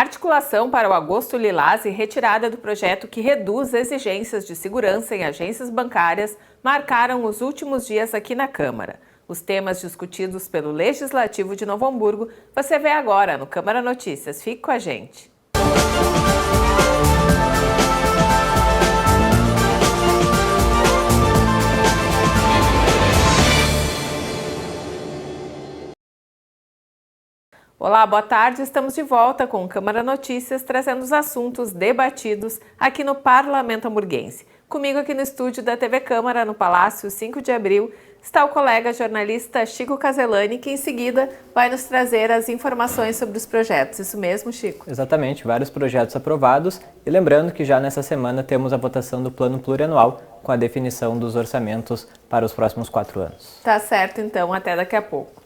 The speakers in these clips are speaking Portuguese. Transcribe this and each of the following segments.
Articulação para o Agosto Lilás e retirada do projeto que reduz exigências de segurança em agências bancárias marcaram os últimos dias aqui na Câmara. Os temas discutidos pelo Legislativo de Novo Hamburgo você vê agora no Câmara Notícias. Fique com a gente. Olá, boa tarde. Estamos de volta com o Câmara Notícias, trazendo os assuntos debatidos aqui no Parlamento Hamburguense. Comigo aqui no estúdio da TV Câmara, no Palácio 5 de Abril, está o colega jornalista Chico Caselani, que em seguida vai nos trazer as informações sobre os projetos. Isso mesmo, Chico? Exatamente, vários projetos aprovados. E lembrando que já nessa semana temos a votação do Plano Plurianual com a definição dos orçamentos para os próximos 4 anos. Tá certo, então. Até daqui a pouco.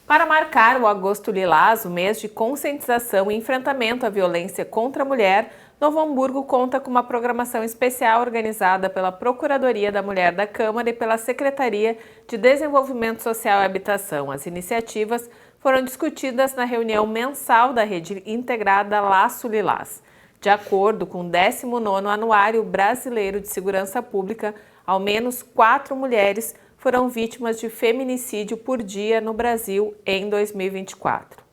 Para marcar o Agosto Lilás, o mês de conscientização e enfrentamento à violência contra a mulher, Novo Hamburgo conta com uma programação especial organizada pela Procuradoria da Mulher da Câmara e pela Secretaria de Desenvolvimento Social e Habitação. As iniciativas foram discutidas na reunião mensal da Rede Integrada Laço Lilás. De acordo com o 19º Anuário Brasileiro de Segurança Pública, ao menos 4 mulheres foram vítimas de feminicídio por dia no Brasil em 2024.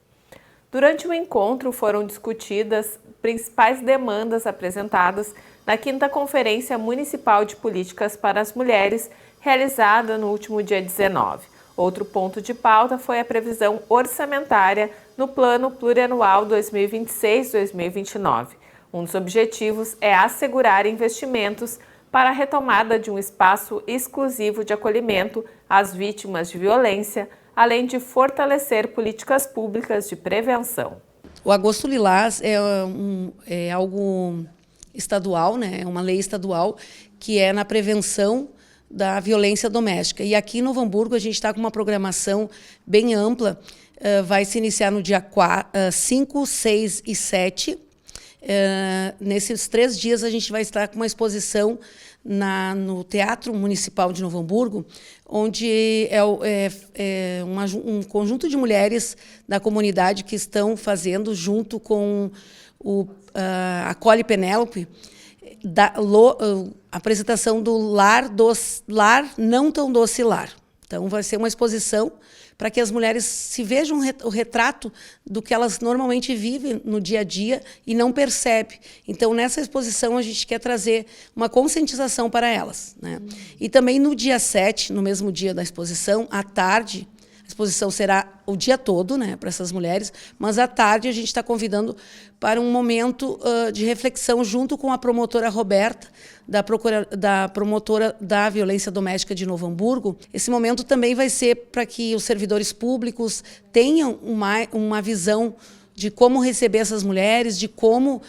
Durante o encontro foram discutidas principais demandas apresentadas na 5ª Conferência Municipal de Políticas para as Mulheres, realizada no último dia 19. Outro ponto de pauta foi a previsão orçamentária no Plano Plurianual 2026-2029. Um dos objetivos é assegurar investimentos para a retomada de um espaço exclusivo de acolhimento às vítimas de violência, além de fortalecer políticas públicas de prevenção. O Agosto Lilás é algo estadual, né? É uma lei estadual que é na prevenção da violência doméstica. E aqui em Novo Hamburgo a gente está com uma programação bem ampla, vai se iniciar no dia 5, 6 e 7. Nesses 3 dias a gente vai estar com uma exposição no Teatro Municipal de Novo Hamburgo, onde um conjunto de mulheres da comunidade que estão fazendo, junto com a Cole Penélope, a apresentação do Lar Não Tão Doce Lar. Então vai ser uma exposição para que as mulheres se vejam o retrato do que elas normalmente vivem no dia a dia e não percebem. Então, nessa exposição, a gente quer trazer uma conscientização para elas, né? E também no dia 7, no mesmo dia da exposição, à tarde, a exposição será o dia todo, né, para essas mulheres, mas à tarde a gente está convidando para um momento de reflexão junto com a promotora Roberta, da promotora da violência doméstica de Novo Hamburgo. Esse momento também vai ser para que os servidores públicos tenham uma visão de como receber essas mulheres, de como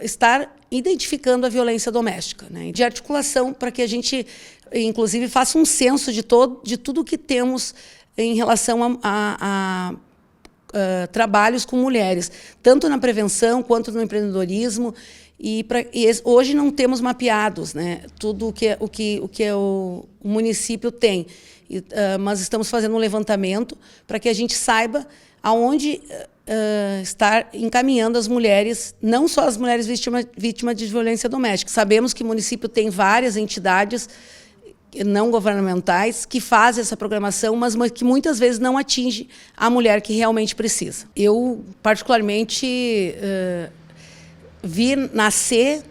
estar identificando a violência doméstica, né? De articulação para que a gente, inclusive, faça um censo de tudo que temos em relação a trabalhos com mulheres, tanto na prevenção quanto no empreendedorismo. Hoje não temos mapeados, né, tudo o que o município tem, mas estamos fazendo um levantamento para que a gente saiba aonde estar encaminhando as mulheres, não só as mulheres vítimas de violência doméstica. Sabemos que o município tem várias entidades não governamentais que fazem essa programação, mas que muitas vezes não atinge a mulher que realmente precisa. Eu, particularmente, vi nascer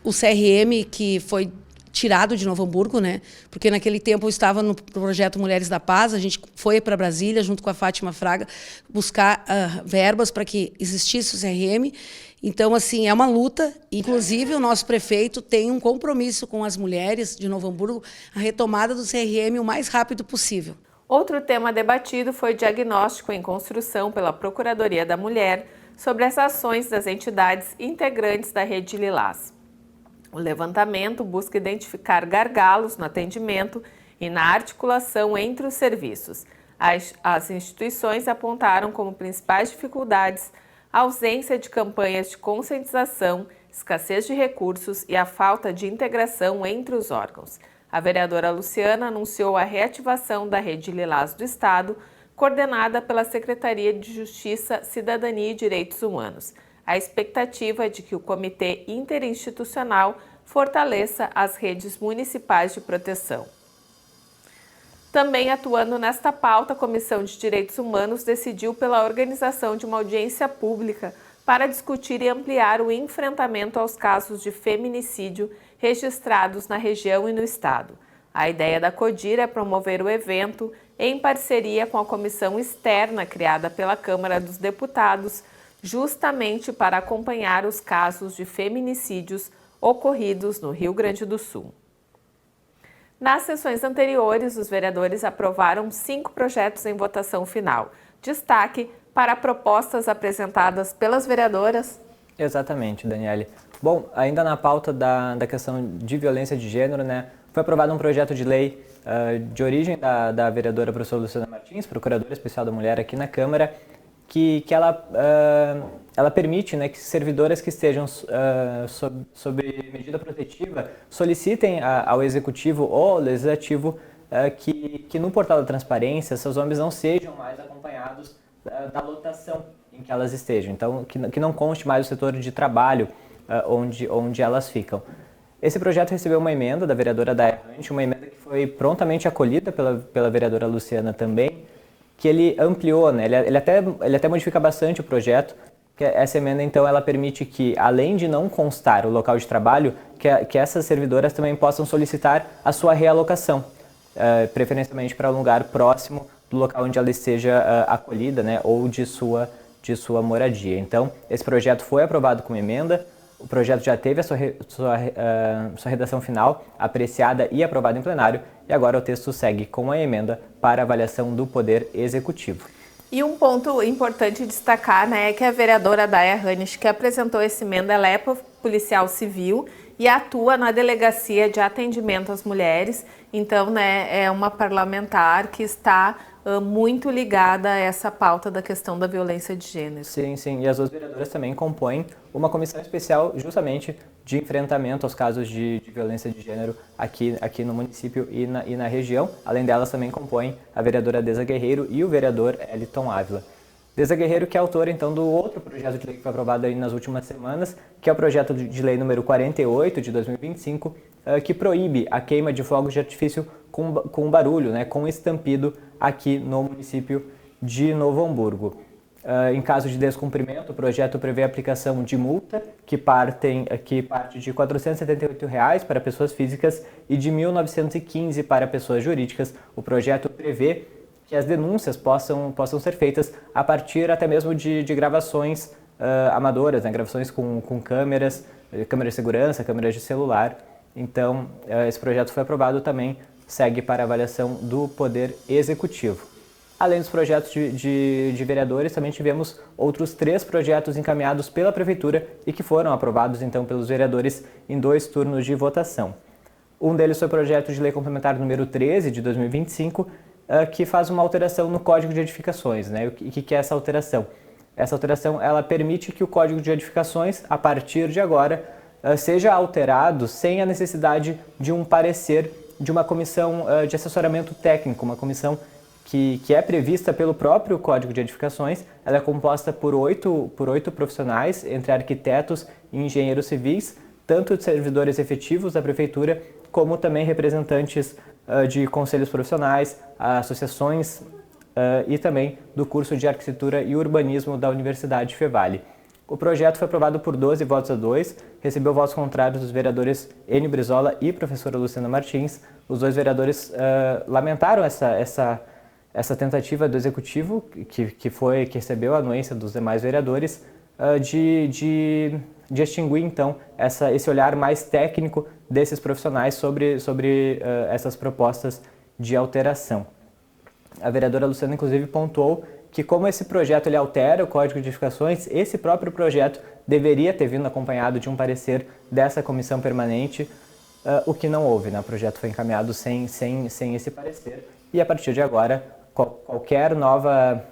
o CRM, que foi tirado de Novo Hamburgo, né? Porque naquele tempo eu estava no projeto Mulheres da Paz, a gente foi para Brasília, junto com a Fátima Fraga, buscar verbas para que existisse o CRM. Então, assim, é uma luta. Inclusive, o nosso prefeito tem um compromisso com as mulheres de Novo Hamburgo, a retomada do CRM o mais rápido possível. Outro tema debatido foi diagnóstico em construção pela Procuradoria da Mulher sobre as ações das entidades integrantes da Rede Lilás. O levantamento busca identificar gargalos no atendimento e na articulação entre os serviços. As instituições apontaram como principais dificuldades a ausência de campanhas de conscientização, escassez de recursos e a falta de integração entre os órgãos. A vereadora Luciana anunciou a reativação da Rede Lilás do Estado, coordenada pela Secretaria de Justiça, Cidadania e Direitos Humanos. A expectativa é de que o Comitê Interinstitucional fortaleça as redes municipais de proteção. Também atuando nesta pauta, a Comissão de Direitos Humanos decidiu pela organização de uma audiência pública para discutir e ampliar o enfrentamento aos casos de feminicídio registrados na região e no estado. A ideia da CODIR é promover o evento em parceria com a comissão externa criada pela Câmara dos Deputados, justamente para acompanhar os casos de feminicídios ocorridos no Rio Grande do Sul. Nas sessões anteriores, os vereadores aprovaram 5 projetos em votação final. Destaque para propostas apresentadas pelas vereadoras. Exatamente, Daniele. Bom, ainda na pauta da questão de violência de gênero, né, foi aprovado um projeto de lei de origem da vereadora professora Luciana Martins, procuradora especial da mulher aqui na Câmara, que ela permite, né, que servidoras que estejam sob medida protetiva solicitem ao Executivo ou ao Legislativo que no portal da transparência esses homens não sejam mais acompanhados da lotação em que elas estejam. Então, que não conste mais o setor de trabalho onde elas ficam. Esse projeto recebeu uma emenda da vereadora Daia Ranch, uma emenda que foi prontamente acolhida pela vereadora Luciana também, que ele ampliou, né? Ele até modifica bastante o projeto, que essa emenda, então, ela permite que, além de não constar o local de trabalho, que essas servidoras também possam solicitar a sua realocação, preferencialmente para um lugar próximo do local onde ela esteja acolhida, né? Ou de sua moradia. Então, esse projeto foi aprovado com emenda. O projeto já teve a sua redação final apreciada e aprovada em plenário, e agora o texto segue com a emenda para avaliação do Poder Executivo. E um ponto importante destacar, né, é que a vereadora Daia Ranch, que apresentou essa emenda, ela é policial civil e atua na Delegacia de Atendimento às Mulheres. Então, né, é uma parlamentar que está muito ligada a essa pauta da questão da violência de gênero. Sim, sim. E as duas vereadoras também compõem uma comissão especial justamente de enfrentamento aos casos de violência de gênero aqui no município e na região. Além delas, também compõem a vereadora Deza Guerreiro e o vereador Eliton Ávila. Deza Guerreiro, que é autora, então, do outro projeto de lei que foi aprovado aí nas últimas semanas, que é o projeto de lei número 48 de 2025, que proíbe a queima de fogos de artifício com barulho, né, com estampido aqui no município de Novo Hamburgo. Em caso de descumprimento, o projeto prevê a aplicação de multa que parte de R$ 478 para pessoas físicas e de R$ 1.915 para pessoas jurídicas. O projeto prevê que as denúncias possam ser feitas a partir até mesmo de gravações amadoras, né? Gravações com câmeras de segurança, câmeras de celular. Então, esse projeto foi aprovado também, segue para avaliação do Poder Executivo. Além dos projetos de vereadores, também tivemos outros 3 projetos encaminhados pela Prefeitura e que foram aprovados, então, pelos vereadores em 2 turnos de votação. Um deles foi o projeto de lei complementar número 13 de 2025, que faz uma alteração no Código de Edificações, né? O que é essa alteração? Essa alteração, ela permite que o Código de Edificações, a partir de agora, seja alterado sem a necessidade de um parecer de uma comissão de assessoramento técnico, uma comissão que é prevista pelo próprio Código de Edificações. Ela é composta por 8 profissionais, entre arquitetos e engenheiros civis, tanto de servidores efetivos da Prefeitura, como também representantes de conselhos profissionais, associações e também do curso de Arquitetura e Urbanismo da Universidade Fevale. O projeto foi aprovado por 12 votos a 2, recebeu votos contrários dos vereadores Enio Brizola e professora Luciana Martins. Os 2 vereadores lamentaram essa tentativa do Executivo, que recebeu a anuência dos demais vereadores, de extinguir, então, esse olhar mais técnico desses profissionais sobre essas propostas de alteração. A vereadora Luciana, inclusive, pontuou que, como esse projeto ele altera o Código de Edificações, esse próprio projeto deveria ter vindo acompanhado de um parecer dessa comissão permanente, o que não houve, né? O projeto foi encaminhado sem esse parecer, e a partir de agora, qualquer nova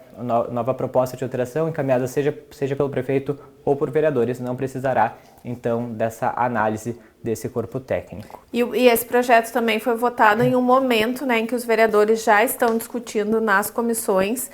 proposta de alteração encaminhada seja pelo prefeito ou por vereadores não precisará, então, dessa análise desse corpo técnico. E esse projeto também foi votado em um momento, né, em que os vereadores já estão discutindo nas comissões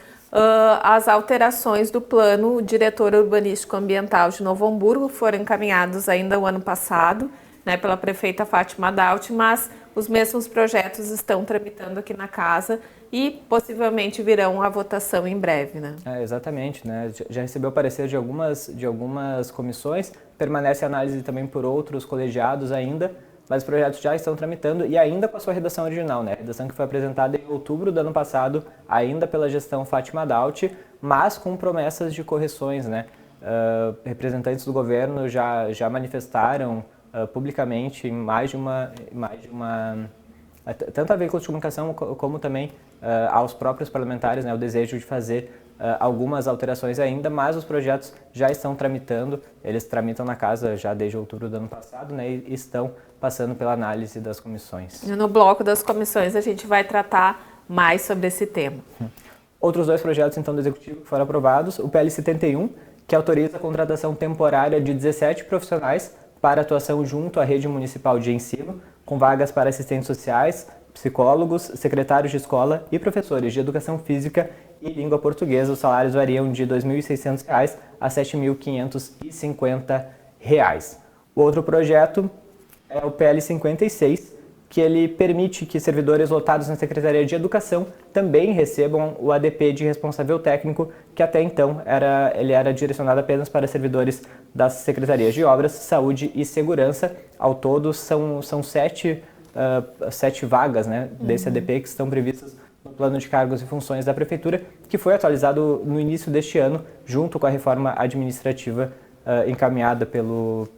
as alterações do plano diretor urbanístico ambiental de Novo Hamburgo foram encaminhados ainda o ano passado, né, pela prefeita Fátima Daut, mas os mesmos projetos estão tramitando aqui na casa e possivelmente virão à votação em breve, né? Exatamente, né? Já recebeu parecer de algumas comissões, permanece análise também por outros colegiados ainda, mas os projetos já estão tramitando e ainda com a sua redação original, né? A redação que foi apresentada em outubro do ano passado, ainda pela gestão Fátima Daut, mas com promessas de correções, né? Representantes do governo já manifestaram publicamente tanto a veículos de comunicação como também aos próprios parlamentares, né, o desejo de fazer algumas alterações ainda, mas os projetos já estão tramitando, eles tramitam na casa já desde outubro do ano passado, né, e estão passando pela análise das comissões. No bloco das comissões a gente vai tratar mais sobre esse tema. Outros 2 projetos então do Executivo que foram aprovados, o PL 71, que autoriza a contratação temporária de 17 profissionais para atuação junto à rede municipal de ensino, com vagas para assistentes sociais, psicólogos, secretários de escola e professores de educação física e língua portuguesa. Os salários variam de R$ 2.600 a R$ 7.550. O outro projeto é o PL 56, que ele permite que servidores lotados na Secretaria de Educação também recebam o ADP de responsável técnico, que até então ele era direcionado apenas para servidores das Secretarias de Obras, Saúde e Segurança. Ao todo, são 7 vagas, né, desse ADP que estão previstas no Plano de Cargos e Funções da Prefeitura, que foi atualizado no início deste ano, junto com a reforma administrativa encaminhada pelo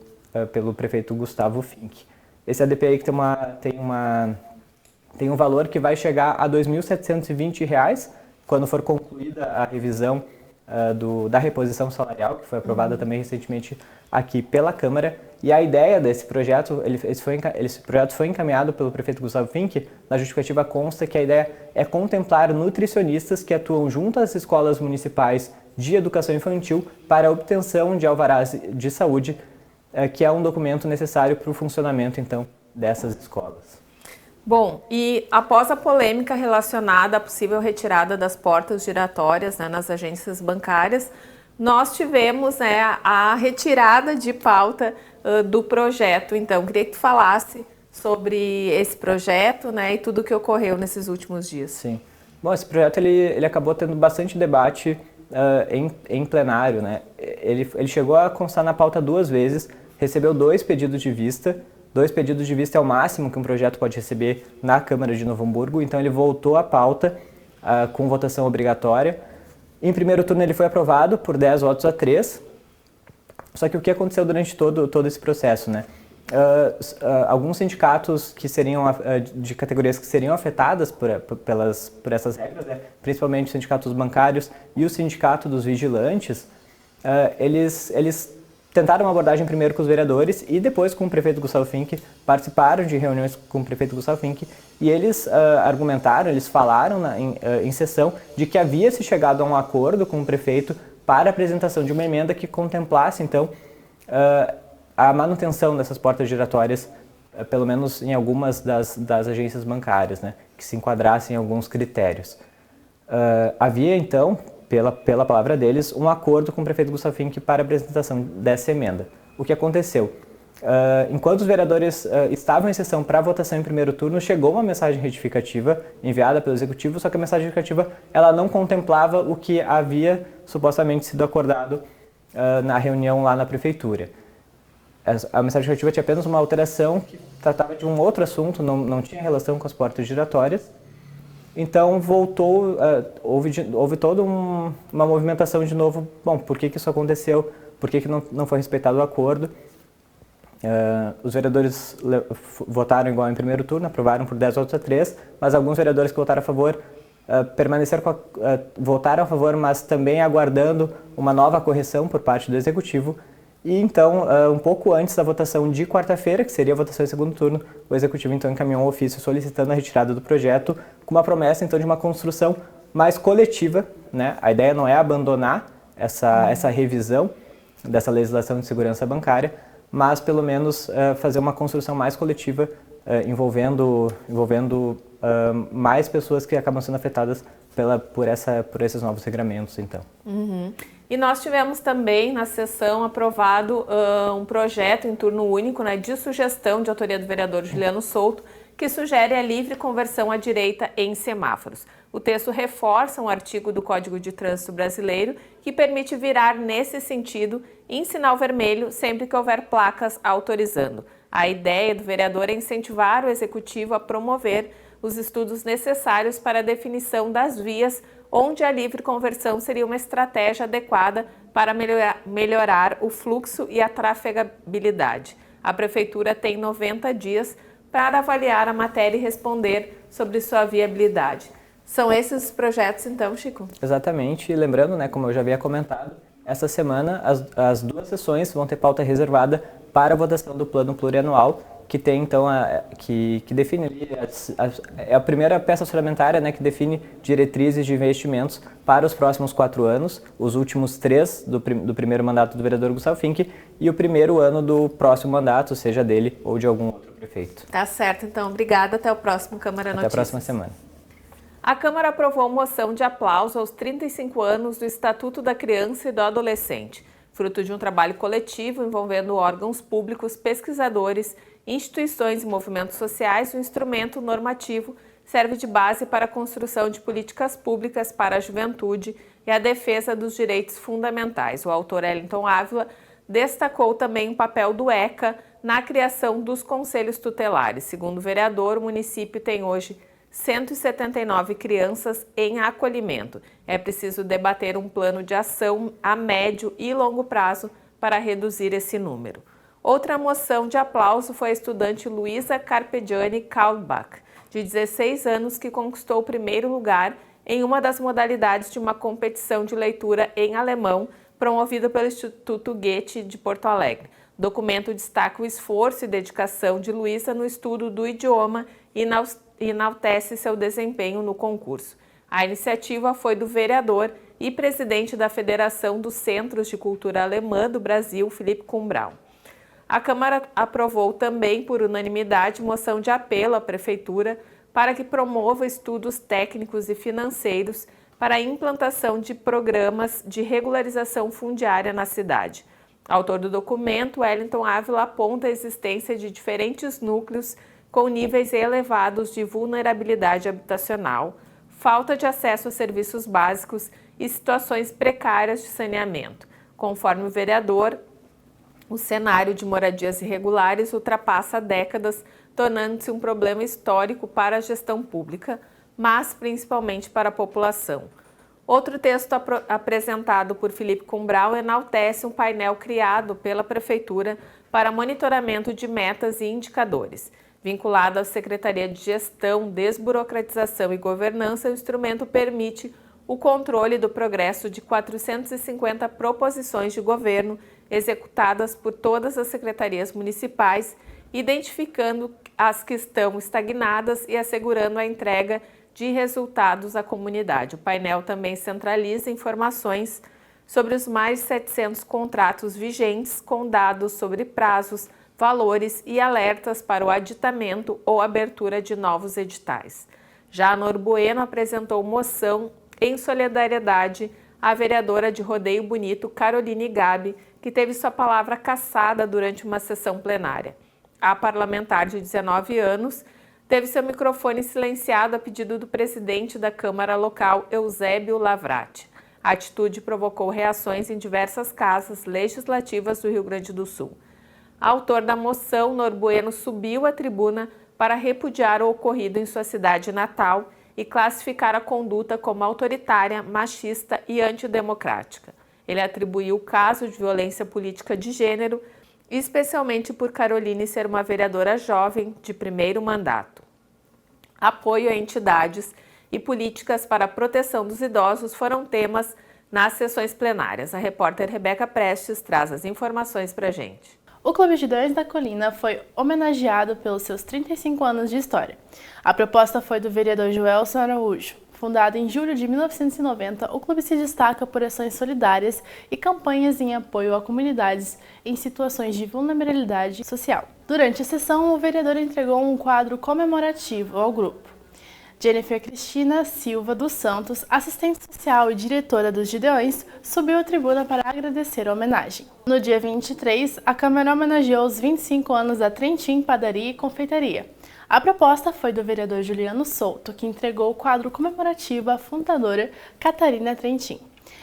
prefeito Gustavo Fink. Esse ADP aí que tem um valor que vai chegar a R$ 2.720 quando for concluída a revisão da reposição salarial, que foi aprovada também recentemente aqui pela Câmara. E a ideia desse projeto, esse projeto foi encaminhado pelo prefeito Gustavo Fink. Na justificativa consta que a ideia é contemplar nutricionistas que atuam junto às escolas municipais de educação infantil para a obtenção de alvarás de saúde, que é um documento necessário para o funcionamento, então, dessas escolas. Bom, e após a polêmica relacionada à possível retirada das portas giratórias, né, nas agências bancárias, nós tivemos, né, a retirada de pauta do projeto. Então, queria que tu falasse sobre esse projeto, né, e tudo o que ocorreu nesses últimos dias. Sim. Bom, esse projeto ele acabou tendo bastante debate em plenário, né? Ele chegou a constar na pauta 2 vezes, recebeu 2 pedidos de vista. 2 pedidos de vista é o máximo que um projeto pode receber na Câmara de Novo Hamburgo, então ele voltou à pauta com votação obrigatória. Em primeiro turno ele foi aprovado por 10 votos a 3, só que o que aconteceu durante todo esse processo, né? Alguns sindicatos que seriam de categorias que seriam afetadas por essas regras, né? Principalmente os sindicatos bancários e o sindicato dos vigilantes, eles tentaram uma abordagem primeiro com os vereadores e depois com o prefeito Gustavo Fink, participaram de reuniões com o prefeito Gustavo Fink e eles argumentaram, eles falaram em sessão de que havia se chegado a um acordo com o prefeito para a apresentação de uma emenda que contemplasse, então, a manutenção dessas portas giratórias, pelo menos em algumas das agências bancárias, né, que se enquadrassem em alguns critérios. Havia, então, pela palavra deles, um acordo com o prefeito Gustavo Fink para a apresentação dessa emenda. O que aconteceu? Enquanto os vereadores estavam em sessão para votação em primeiro turno, chegou uma mensagem retificativa enviada pelo Executivo, só que a mensagem retificativa ela não contemplava o que havia supostamente sido acordado na reunião lá na Prefeitura. A mensagem retificativa tinha apenas uma alteração que tratava de um outro assunto, não tinha relação com as portas giratórias. Então voltou, houve toda uma movimentação de novo. Bom, por que isso aconteceu? Por que não foi respeitado o acordo? Os vereadores votaram igual em primeiro turno, aprovaram por 10 votos a 3, mas alguns vereadores que votaram a favor votaram a favor, mas também aguardando uma nova correção por parte do Executivo. E então, um pouco antes da votação de quarta-feira, que seria a votação em segundo turno, o Executivo então encaminhou um ofício solicitando a retirada do projeto, com uma promessa então de uma construção mais coletiva, né? A ideia não é abandonar essa revisão dessa legislação de segurança bancária, mas pelo menos fazer uma construção mais coletiva envolvendo mais pessoas que acabam sendo afetadas por esses novos regramentos, então. Uhum. E nós tivemos também na sessão aprovado um projeto em turno único, né, de sugestão de autoria do vereador Juliano Souto, que sugere a livre conversão à direita em semáforos. O texto reforça um artigo do Código de Trânsito Brasileiro que permite virar nesse sentido em sinal vermelho sempre que houver placas autorizando. A ideia do vereador é incentivar o executivo a promover os estudos necessários para a definição das vias onde a livre conversão seria uma estratégia adequada para melhorar o fluxo e a trafegabilidade. A Prefeitura tem 90 dias para avaliar a matéria e responder sobre sua viabilidade. São esses os projetos, então, Chico? Exatamente. E lembrando, né, como eu já havia comentado, essa semana as 2 sessões vão ter pauta reservada para a votação do plano plurianual, que tem, então, que define é a primeira peça orçamentária, né, que define diretrizes de investimentos para os próximos 4 anos, os últimos 3 do primeiro mandato do vereador Gustavo Finck e o primeiro ano do próximo mandato, seja dele ou de algum outro prefeito. Tá certo, então. Obrigada. Até o próximo Câmara Notícias. Até a próxima semana. A Câmara aprovou moção de aplauso aos 35 anos do Estatuto da Criança e do Adolescente, fruto de um trabalho coletivo envolvendo órgãos públicos, pesquisadores, instituições e movimentos sociais. O instrumento normativo serve de base para a construção de políticas públicas para a juventude e a defesa dos direitos fundamentais. O autor Wellington Ávila destacou também o papel do ECA na criação dos conselhos tutelares. Segundo o vereador, o município tem hoje 179 crianças em acolhimento. É preciso debater um plano de ação a médio e longo prazo para reduzir esse número. Outra moção de aplauso foi a estudante Luísa Carpegiani Kaulbach, de 16 anos, que conquistou o primeiro lugar em uma das modalidades de uma competição de leitura em alemão promovida pelo Instituto Goethe de Porto Alegre. O documento destaca o esforço e dedicação de Luísa no estudo do idioma e enaltece seu desempenho no concurso. A iniciativa foi do vereador e presidente da Federação dos Centros de Cultura Alemã do Brasil, Philipp Kumbrau. A Câmara aprovou também, por unanimidade, moção de apelo à Prefeitura para que promova estudos técnicos e financeiros para a implantação de programas de regularização fundiária na cidade. Autor do documento, Wellington Ávila aponta a existência de diferentes núcleos com níveis elevados de vulnerabilidade habitacional, falta de acesso a serviços básicos e situações precárias de saneamento. Conforme o vereador, o cenário de moradias irregulares ultrapassa décadas, tornando-se um problema histórico para a gestão pública, mas principalmente para a população. Outro texto apresentado por Philipp Kumbrau enaltece um painel criado pela Prefeitura para monitoramento de metas e indicadores. Vinculado à Secretaria de Gestão, Desburocratização e Governança, o instrumento permite o controle do progresso de 450 proposições de governo executadas por todas as secretarias municipais, identificando as que estão estagnadas e assegurando a entrega de resultados à comunidade. O painel também centraliza informações sobre os mais de 700 contratos vigentes, com dados sobre prazos, valores e alertas para o aditamento ou abertura de novos editais. Já a Nor Bueno apresentou moção em solidariedade à vereadora de Rodeio Bonito, Caroline Gabi, que teve sua palavra cassada durante uma sessão plenária. A parlamentar de 19 anos teve seu microfone silenciado a pedido do presidente da Câmara Local, Eusébio Lavrati. A atitude provocou reações em diversas casas legislativas do Rio Grande do Sul. Autor da moção, Nor Bueno subiu à tribuna para repudiar o ocorrido em sua cidade natal e classificar a conduta como autoritária, machista e antidemocrática. Ele atribuiu o caso de violência política de gênero, especialmente por Caroline ser uma vereadora jovem de primeiro mandato. Apoio a entidades e políticas para a proteção dos idosos foram temas nas sessões plenárias. A repórter Rebeca Prestes traz as informações para a gente. O Clube de Dores da Colina foi homenageado pelos seus 35 anos de história. A proposta foi do vereador Joelson Araújo. Fundado em julho de 1990, o clube se destaca por ações solidárias e campanhas em apoio a comunidades em situações de vulnerabilidade social. Durante a sessão, o vereador entregou um quadro comemorativo ao grupo. Jennifer Cristina Silva dos Santos, assistente social e diretora dos Gideões, subiu à tribuna para agradecer a homenagem. No dia 23, a Câmara homenageou os 25 anos da Trentin Padaria e Confeitaria. A proposta foi do vereador Juliano Souto, que entregou o quadro comemorativo à fundadora Catarina Trentin.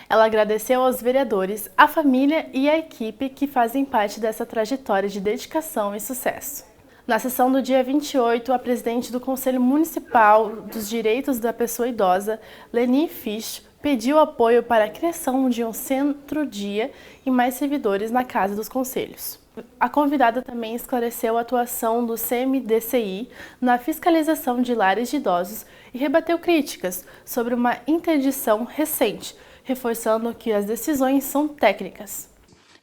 Ela agradeceu aos vereadores, à família e à equipe que fazem parte dessa trajetória de dedicação e sucesso. Na sessão do dia 28, a presidente do Conselho Municipal dos Direitos da Pessoa Idosa, Leni Fisch, pediu apoio para a criação de um centro-dia e mais servidores na Casa dos Conselhos. A convidada também esclareceu a atuação do CMDCI na fiscalização de lares de idosos e rebateu críticas sobre uma interdição recente, reforçando que as decisões são técnicas.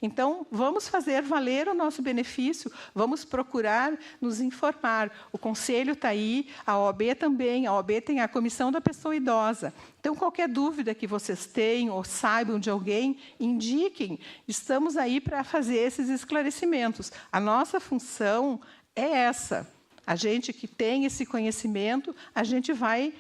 Então, vamos fazer valer o nosso benefício, vamos procurar nos informar. O Conselho está aí, a OAB também, a OAB tem a Comissão da Pessoa Idosa. Então, qualquer dúvida que vocês tenham ou saibam de alguém, indiquem. Estamos aí para fazer esses esclarecimentos. A nossa função é essa. A gente que tem esse conhecimento, a gente vai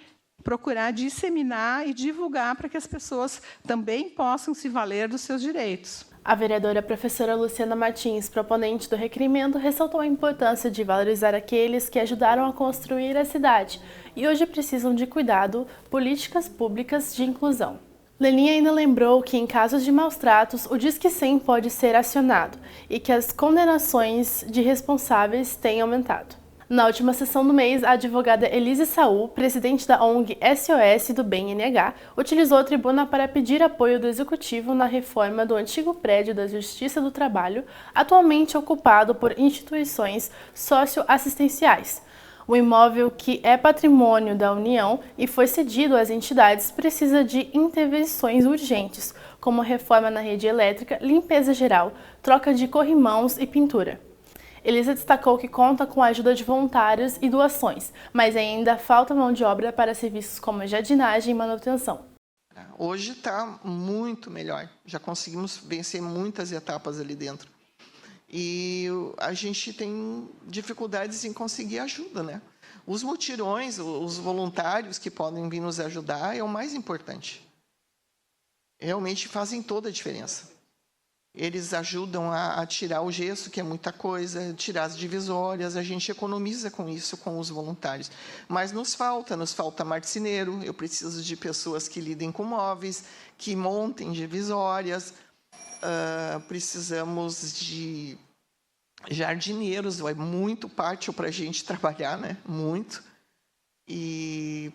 procurar disseminar e divulgar para que as pessoas também possam se valer dos seus direitos. A vereadora professora Luciana Martins, proponente do requerimento, ressaltou a importância de valorizar aqueles que ajudaram a construir a cidade e hoje precisam de cuidado, políticas públicas de inclusão. Leni ainda lembrou que, em casos de maus tratos, o Disque 100 pode ser acionado e que as condenações de responsáveis têm aumentado. Na última sessão do mês, a advogada Elise Saul, presidente da ONG SOS do BNH, utilizou a tribuna para pedir apoio do Executivo na reforma do antigo prédio da Justiça do Trabalho, atualmente ocupado por instituições socioassistenciais. O imóvel, que é patrimônio da União e foi cedido às entidades, precisa de intervenções urgentes, como reforma na rede elétrica, limpeza geral, troca de corrimãos e pintura. Elisa destacou que conta com a ajuda de voluntários e doações, mas ainda falta mão de obra para serviços como jardinagem e manutenção. Hoje está muito melhor, já conseguimos vencer muitas etapas ali dentro. E a gente tem dificuldades em conseguir ajuda, né? Os mutirões, os voluntários que podem vir nos ajudar é o mais importante. Realmente fazem toda a diferença. Eles ajudam a tirar o gesso, que é muita coisa, tirar as divisórias, a gente economiza com isso, com os voluntários. Mas nos falta marceneiro, eu preciso de pessoas que lidem com móveis, que montem divisórias, precisamos de jardineiros, vai muito pátio para a gente trabalhar, né? Muito. E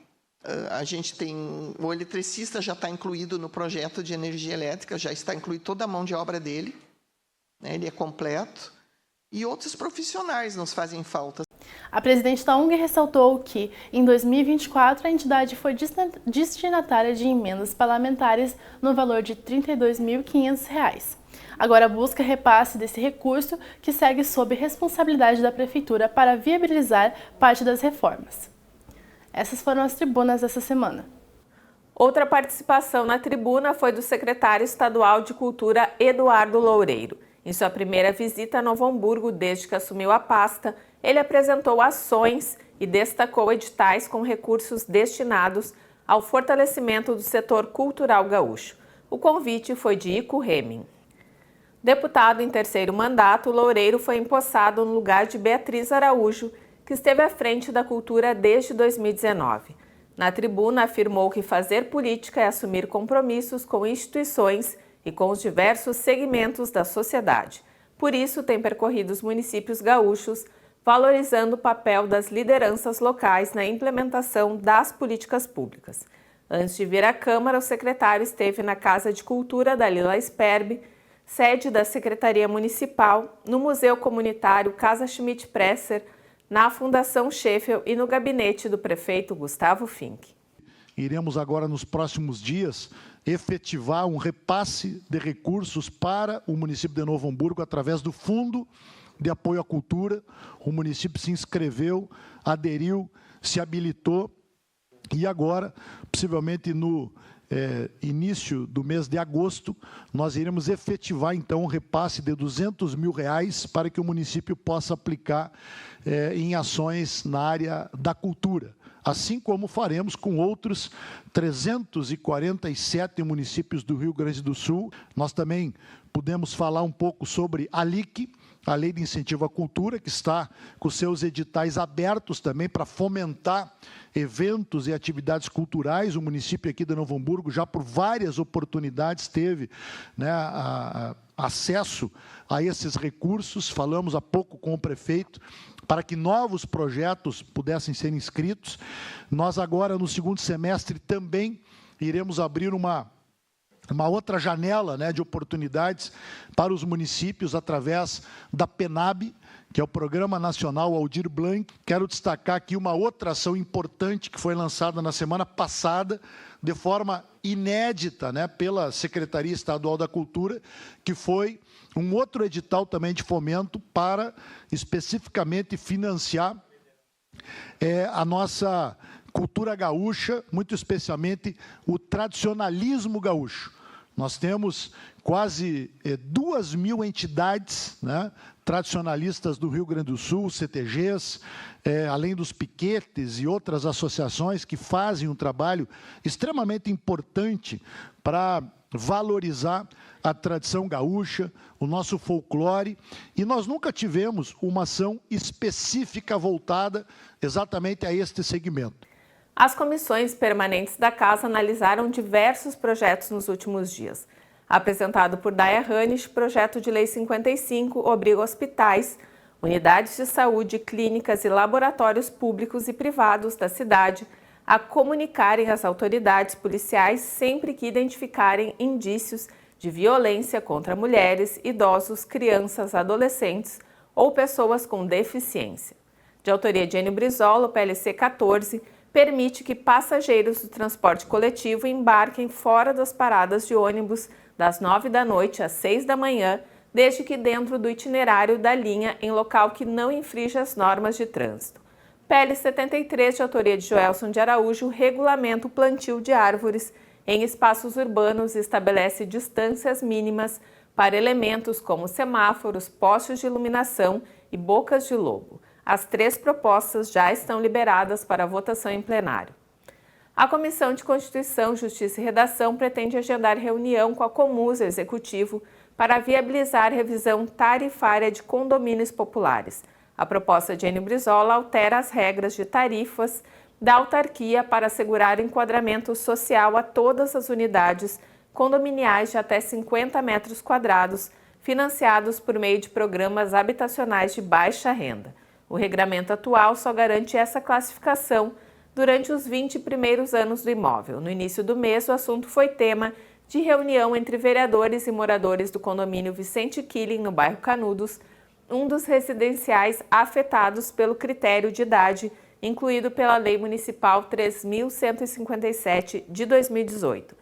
a gente tem, o eletricista já está incluído no projeto de energia elétrica, já está incluído toda a mão de obra dele, né? Ele é completo, e outros profissionais nos fazem falta. A presidente da ONG ressaltou que, em 2024, a entidade foi destinatária de emendas parlamentares no valor de R$ 32.500. Agora busca repasse desse recurso, que segue sob responsabilidade da Prefeitura para viabilizar parte das reformas. Essas foram as tribunas dessa semana. Outra participação na tribuna foi do secretário estadual de Cultura, Eduardo Loureiro. Em sua primeira visita a Novo Hamburgo, desde que assumiu a pasta, ele apresentou ações e destacou editais com recursos destinados ao fortalecimento do setor cultural gaúcho. O convite foi de Ico Remin. Deputado em terceiro mandato, Loureiro foi empossado no lugar de Beatriz Araújo, que esteve à frente da cultura desde 2019. Na tribuna, afirmou que fazer política é assumir compromissos com instituições e com os diversos segmentos da sociedade. Por isso, tem percorrido os municípios gaúchos, valorizando o papel das lideranças locais na implementação das políticas públicas. Antes de vir à Câmara, o secretário esteve na Casa de Cultura da Lila Sperbe, sede da Secretaria Municipal, no Museu Comunitário Casa Schmidt-Presser, na Fundação Sheffield e no gabinete do prefeito Gustavo Fink. Iremos agora, nos próximos dias, efetivar um repasse de recursos para o município de Novo Hamburgo através do Fundo de Apoio à Cultura. O município se inscreveu, aderiu, se habilitou e agora, possivelmente no início do mês de agosto, nós iremos efetivar, então, um repasse de R$200 mil para que o município possa aplicar em ações na área da cultura. Assim como faremos com outros 347 municípios do Rio Grande do Sul. Nós também pudemos falar um pouco sobre a LIC, a Lei de Incentivo à Cultura, que está com seus editais abertos também para fomentar eventos e atividades culturais. O município aqui de Novo Hamburgo já por várias oportunidades teve, né, acesso a esses recursos. Falamos há pouco com o prefeito para que novos projetos pudessem ser inscritos. Nós agora, no segundo semestre, também iremos abrir uma outra janela, né, de oportunidades para os municípios através da PENAB, que é o Programa Nacional Aldir Blanc. Quero destacar aqui uma outra ação importante que foi lançada na semana passada, de forma inédita, né, pela Secretaria Estadual da Cultura, que foi um outro edital também de fomento para especificamente financiar a nossa cultura gaúcha, muito especialmente o tradicionalismo gaúcho. Nós temos quase 2.000 entidades, né, tradicionalistas do Rio Grande do Sul, CTGs, além dos piquetes e outras associações que fazem um trabalho extremamente importante para valorizar a tradição gaúcha, o nosso folclore, e nós nunca tivemos uma ação específica voltada exatamente a este segmento. As comissões permanentes da Casa analisaram diversos projetos nos últimos dias. Apresentado por Daya Hanisch, o projeto de Lei 55 obriga hospitais, unidades de saúde, clínicas e laboratórios públicos e privados da cidade a comunicarem às autoridades policiais sempre que identificarem indícios de violência contra mulheres, idosos, crianças, adolescentes ou pessoas com deficiência. De autoria de Enio Brizola, o PLC 14 permite que passageiros do transporte coletivo embarquem fora das paradas de ônibus das 9 da noite às 6 da manhã, desde que dentro do itinerário da linha em local que não infrinja as normas de trânsito. PL 73, de autoria de Joelson de Araújo, regulamenta o plantio de árvores em espaços urbanos e estabelece distâncias mínimas para elementos como semáforos, postes de iluminação e bocas de lobo. As 3 propostas já estão liberadas para votação em plenário. A Comissão de Constituição, Justiça e Redação pretende agendar reunião com a Comusa Executivo para viabilizar revisão tarifária de condomínios populares. A proposta de Enio Brizola altera as regras de tarifas da autarquia para assegurar enquadramento social a todas as unidades condominiais de até 50 metros quadrados, financiados por meio de programas habitacionais de baixa renda. O regramento atual só garante essa classificação durante os 20 primeiros anos do imóvel. No início do mês, o assunto foi tema de reunião entre vereadores e moradores do condomínio Vicente Killing, no bairro Canudos, um dos residenciais afetados pelo critério de idade incluído pela Lei Municipal 3.157 de 2018.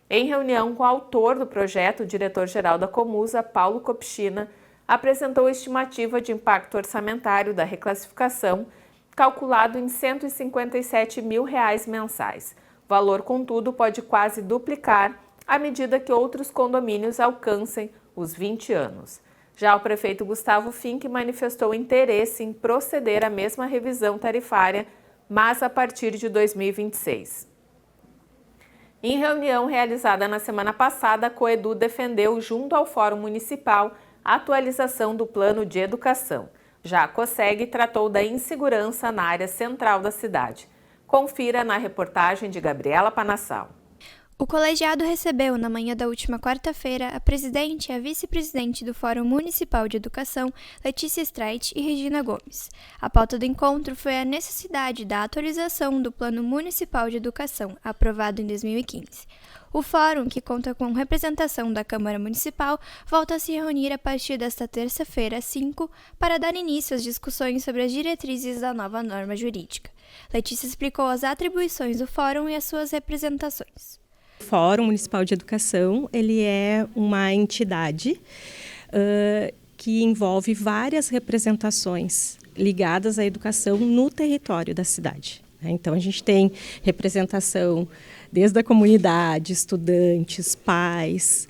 Em reunião com o autor do projeto, o diretor-geral da Comusa, Paulo Kopchina, apresentou a estimativa de impacto orçamentário da reclassificação, calculado em R$ 157 mil mensais. O valor, contudo, pode quase duplicar à medida que outros condomínios alcancem os 20 anos. Já o prefeito Gustavo Fink manifestou interesse em proceder à mesma revisão tarifária, mas a partir de 2026. Em reunião realizada na semana passada, a Coedu defendeu, junto ao Fórum Municipal, a atualização do plano de educação. Já a COSEG tratou da insegurança na área central da cidade. Confira na reportagem de Gabriela Panassal. O colegiado recebeu, na manhã da última quarta-feira, a presidente e a vice-presidente do Fórum Municipal de Educação, Letícia Streit e Regina Gomes. A pauta do encontro foi a necessidade da atualização do Plano Municipal de Educação, aprovado em 2015. O fórum, que conta com representação da Câmara Municipal, volta a se reunir a partir desta terça-feira, 5, para dar início às discussões sobre as diretrizes da nova norma jurídica. Letícia explicou as atribuições do fórum e as suas representações. O Fórum Municipal de Educação ele é uma entidade que envolve várias representações ligadas à educação no território da cidade. Então, a gente tem representação desde a comunidade, estudantes, pais,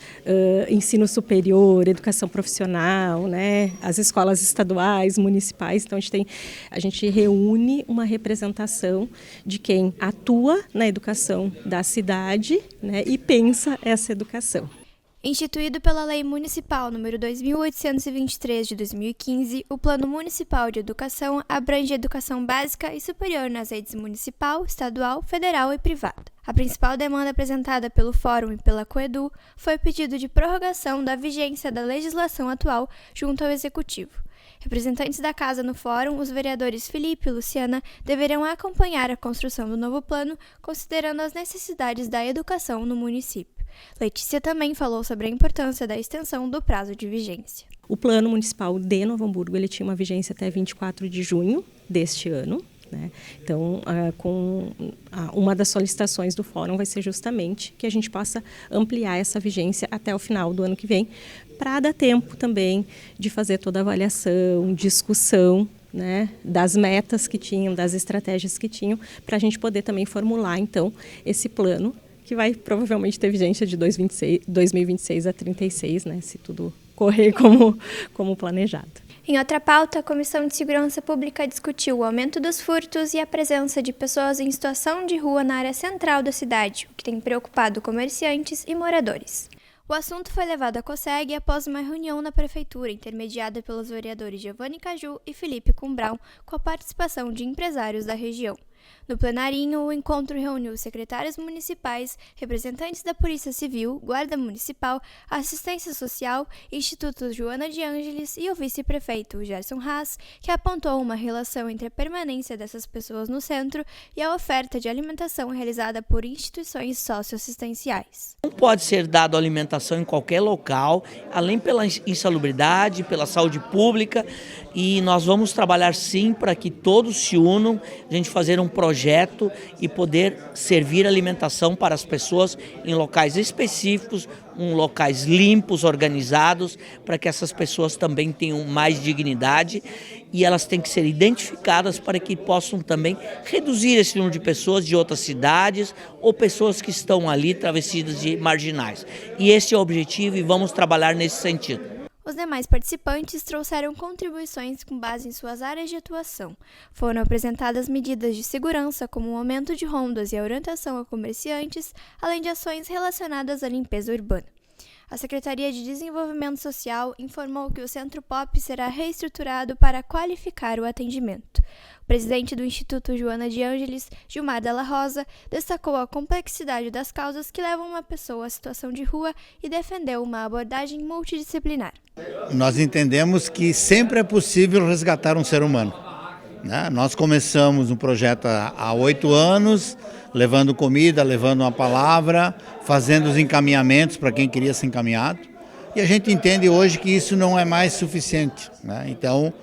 ensino superior, educação profissional, né, as escolas estaduais, municipais. Então, a gente reúne uma representação de quem atua na educação da cidade, né, e pensa essa educação. Instituído pela Lei Municipal nº 2.823 de 2015, o Plano Municipal de Educação abrange a educação básica e superior nas redes municipal, estadual, federal e privada. A principal demanda apresentada pelo Fórum e pela Coedu foi o pedido de prorrogação da vigência da legislação atual junto ao Executivo. Representantes da Casa no Fórum, os vereadores Felipe e Luciana, deverão acompanhar a construção do novo plano, considerando as necessidades da educação no município. Letícia também falou sobre a importância da extensão do prazo de vigência. O Plano Municipal de Novo Hamburgo ele tinha uma vigência até 24 de junho deste ano. Né? Então, uma das solicitações do Fórum vai ser justamente que a gente possa ampliar essa vigência até o final do ano que vem, para dar tempo também de fazer toda a avaliação, discussão, né, das metas que tinham, das estratégias que tinham, para a gente poder também formular, então, esse plano, que vai provavelmente ter vigência de 2026 a 36, né, se tudo correr como planejado. Em outra pauta, a Comissão de Segurança Pública discutiu o aumento dos furtos e a presença de pessoas em situação de rua na área central da cidade, o que tem preocupado comerciantes e moradores. O assunto foi levado à COSEG após uma reunião na Prefeitura, intermediada pelos vereadores Giovanni Caju e Felipe Cumbrão, com a participação de empresários da região. No plenarinho, o encontro reuniu secretários municipais, representantes da Polícia Civil, Guarda Municipal, Assistência Social, Instituto Joana de Ângeles e o vice-prefeito Gerson Haas, que apontou uma relação entre a permanência dessas pessoas no centro e a oferta de alimentação realizada por instituições socioassistenciais. Não pode ser dado alimentação em qualquer local, além pela insalubridade, pela saúde pública, e nós vamos trabalhar sim para que todos se unam, a gente fazer um projeto e poder servir alimentação para as pessoas em locais específicos, locais limpos, organizados, para que essas pessoas também tenham mais dignidade, e elas têm que ser identificadas para que possam também reduzir esse número de pessoas de outras cidades ou pessoas que estão ali travestidas de marginais. E esse é o objetivo e vamos trabalhar nesse sentido. Os demais participantes trouxeram contribuições com base em suas áreas de atuação. Foram apresentadas medidas de segurança, como o aumento de rondas e a orientação a comerciantes, além de ações relacionadas à limpeza urbana. A Secretaria de Desenvolvimento Social informou que o Centro Pop será reestruturado para qualificar o atendimento. O presidente do Instituto Joana de Ângeles, Gilmar Della Rosa, destacou a complexidade das causas que levam uma pessoa à situação de rua e defendeu uma abordagem multidisciplinar. Nós entendemos que sempre é possível resgatar um ser humano, né? Nós começamos um projeto há 8 anos, levando comida, levando uma palavra, fazendo os encaminhamentos para quem queria ser encaminhado. E a gente entende hoje que isso não é mais suficiente, né? Então,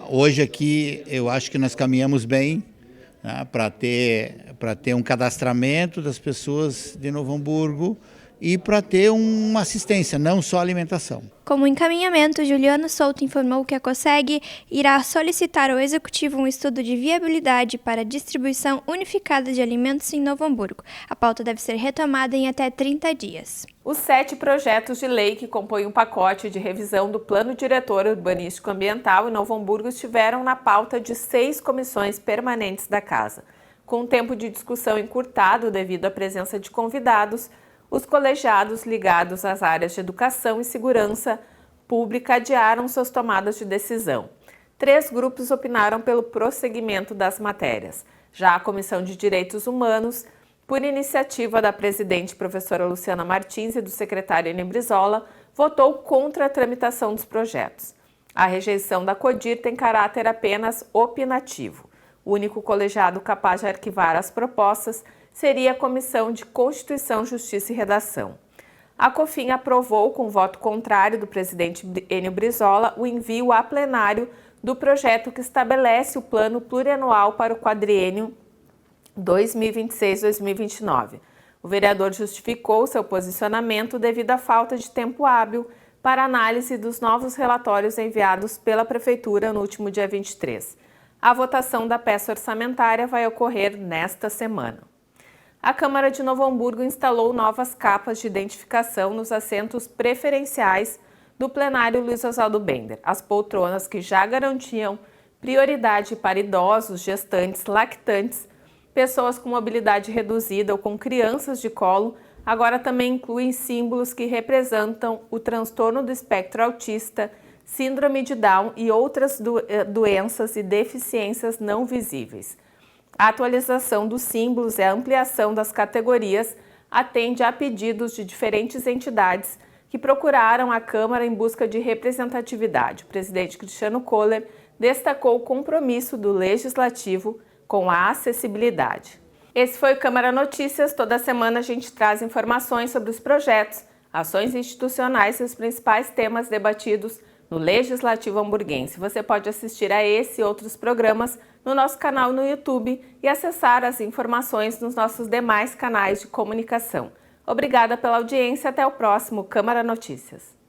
hoje aqui eu acho que nós caminhamos bem, né, para ter um cadastramento das pessoas de Novo Hamburgo e para ter uma assistência, não só alimentação. Como encaminhamento, Juliano Souto informou que a COSEG irá solicitar ao Executivo um estudo de viabilidade para a distribuição unificada de alimentos em Novo Hamburgo. A pauta deve ser retomada em até 30 dias. Os 7 projetos de lei que compõem um pacote de revisão do Plano Diretor Urbanístico Ambiental em Novo Hamburgo estiveram na pauta de 6 comissões permanentes da Casa. Com o tempo de discussão encurtado devido à presença de convidados, os colegiados ligados às áreas de educação e segurança pública adiaram suas tomadas de decisão. 3 grupos opinaram pelo prosseguimento das matérias. Já a Comissão de Direitos Humanos, por iniciativa da presidente professora Luciana Martins e do secretário Enio Brizola, votou contra a tramitação dos projetos. A rejeição da CODIR tem caráter apenas opinativo. O único colegiado capaz de arquivar as propostas seria a Comissão de Constituição, Justiça e Redação. A COFIN aprovou, com voto contrário do presidente Enio Brizola, o envio a plenário do projeto que estabelece o plano plurianual para o quadriênio 2026-2029. O vereador justificou seu posicionamento devido à falta de tempo hábil para análise dos novos relatórios enviados pela Prefeitura no último dia 23. A votação da peça orçamentária vai ocorrer nesta semana. A Câmara de Novo Hamburgo instalou novas capas de identificação nos assentos preferenciais do plenário Luiz Oswaldo Bender. As poltronas que já garantiam prioridade para idosos, gestantes, lactantes, pessoas com mobilidade reduzida ou com crianças de colo, agora também incluem símbolos que representam o transtorno do espectro autista, síndrome de Down e outras doenças e deficiências não visíveis. A atualização dos símbolos e a ampliação das categorias atende a pedidos de diferentes entidades que procuraram a Câmara em busca de representatividade. O presidente Cristiano Kohler destacou o compromisso do Legislativo com a acessibilidade. Esse foi o Câmara Notícias. Toda semana a gente traz informações sobre os projetos, ações institucionais e os principais temas debatidos no Legislativo Hamburguense. Você pode assistir a esse e outros programas no nosso canal no YouTube e acessar as informações nos nossos demais canais de comunicação. Obrigada pela audiência. Até o próximo Câmara Notícias.